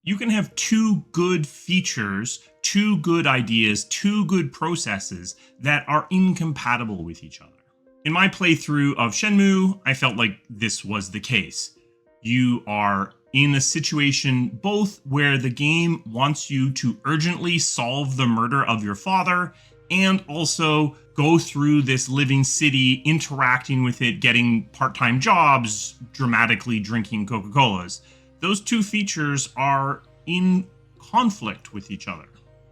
You can have two good features, two good ideas, two good processes that are incompatible with each other. In my playthrough of Shenmue, I felt like this was the case. You are in a situation both where the game wants you to urgently solve the murder of your father and also go through this living city, interacting with it, getting part-time jobs, dramatically drinking Coca-Colas. Those two features are in conflict with each other.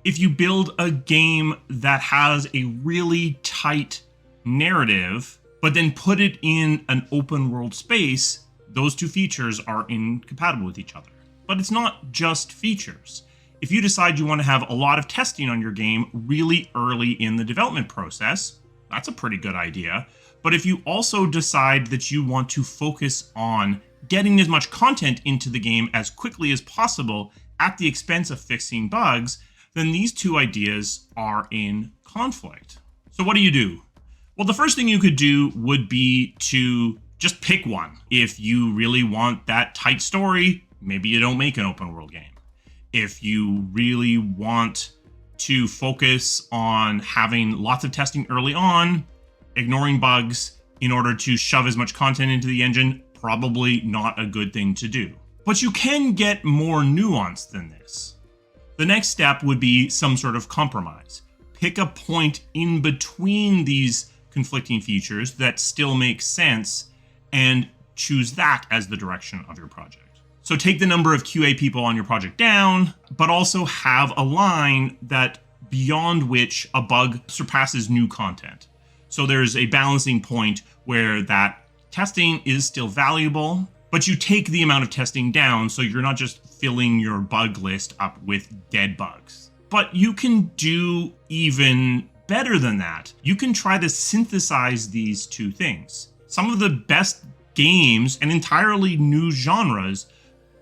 If you build a game that has a really tight narrative, but then put it in an open world space, those two features are incompatible with each other. But it's not just features. If you decide you want to have a lot of testing on your game really early in the development process, that's a pretty good idea. But if you also decide that you want to focus on getting as much content into the game as quickly as possible at the expense of fixing bugs, then these two ideas are in conflict. So what do you do? Well, the first thing you could do would be to just pick one. If you really want that tight story, maybe you don't make an open world game. If you really want to focus on having lots of testing early on, ignoring bugs in order to shove as much content into the engine, probably not a good thing to do. But you can get more nuanced than this. The next step would be some sort of compromise. Pick a point in between these conflicting features that still makes sense and choose that as the direction of your project. So take the number of QA people on your project down, but also have a line that beyond which a bug surpasses new content. So there's a balancing point where that testing is still valuable, but you take the amount of testing down so you're not just filling your bug list up with dead bugs. But you can do even better than that. You can try to synthesize these two things. Some of the best games and entirely new genres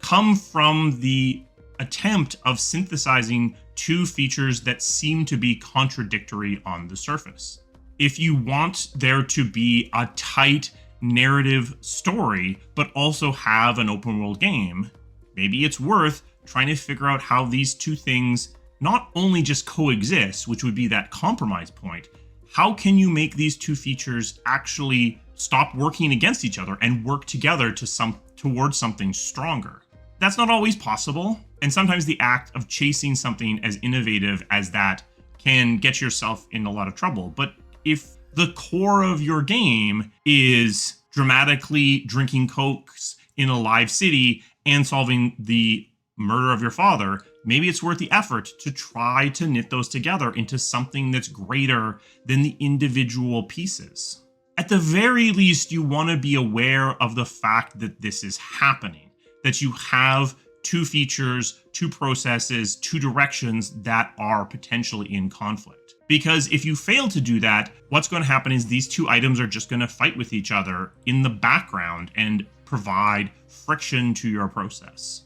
come from the attempt of synthesizing two features that seem to be contradictory on the surface. If you want there to be a tight narrative story, but also have an open world game, maybe it's worth trying to figure out how these two things not only just coexist, which would be that compromise point. How can you make these two features actually stop working against each other and work together towards something stronger? That's not always possible, and sometimes the act of chasing something as innovative as that can get yourself in a lot of trouble. But if the core of your game is dramatically drinking cokes in a live city and solving the murder of your father, maybe it's worth the effort to try to knit those together into something that's greater than the individual pieces. At the very least, you want to be aware of the fact that this is happening, that you have two features, two processes, two directions that are potentially in conflict. Because if you fail to do that, what's going to happen is these two items are just going to fight with each other in the background and provide friction to your process.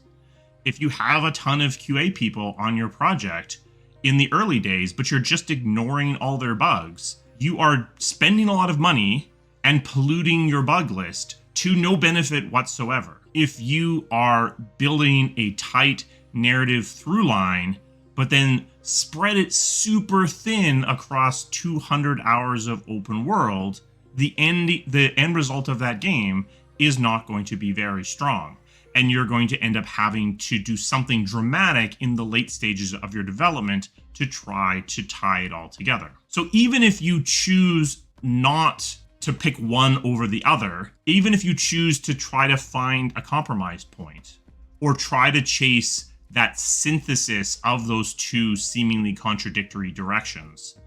If you have a ton of QA people on your project in the early days, but you're just ignoring all their bugs, you are spending a lot of money and polluting your bug list to no benefit whatsoever. If you are building a tight narrative through line, but then spread it super thin across 200 hours of open world, the end result of that game is not going to be very strong. And you're going to end up having to do something dramatic in the late stages of your development to try to tie it all together. So even if you choose not to pick one over the other, even if you choose to try to find a compromise point or try to chase that synthesis of those two seemingly contradictory directions,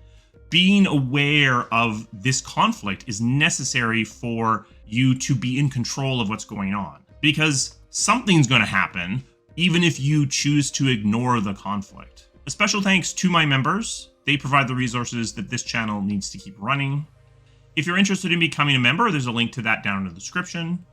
being aware of this conflict is necessary for you to be in control of what's going on. Because something's going to happen, even if you choose to ignore the conflict. A special thanks to my members. They provide the resources that this channel needs to keep running. If you're interested in becoming a member, there's a link to that down in the description.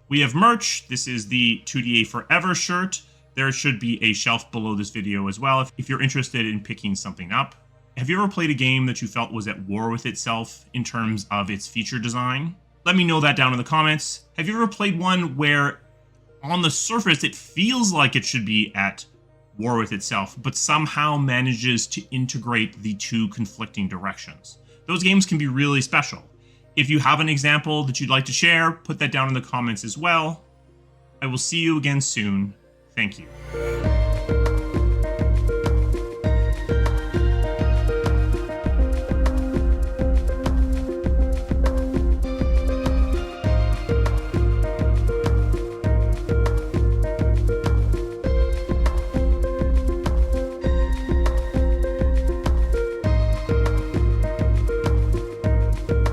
We have merch. This is the 2DA Forever shirt. There should be a shelf below this video as well if you're interested in picking something up. Have you ever played a game that you felt was at war with itself in terms of its feature design? Let me know that down in the comments. Have you ever played one where on the surface it feels like it should be at war with itself, but somehow manages to integrate the two conflicting directions. Those games can be really special. If you have an example that you'd like to share, put that down in the comments as well. I will see you again soon. Thank you.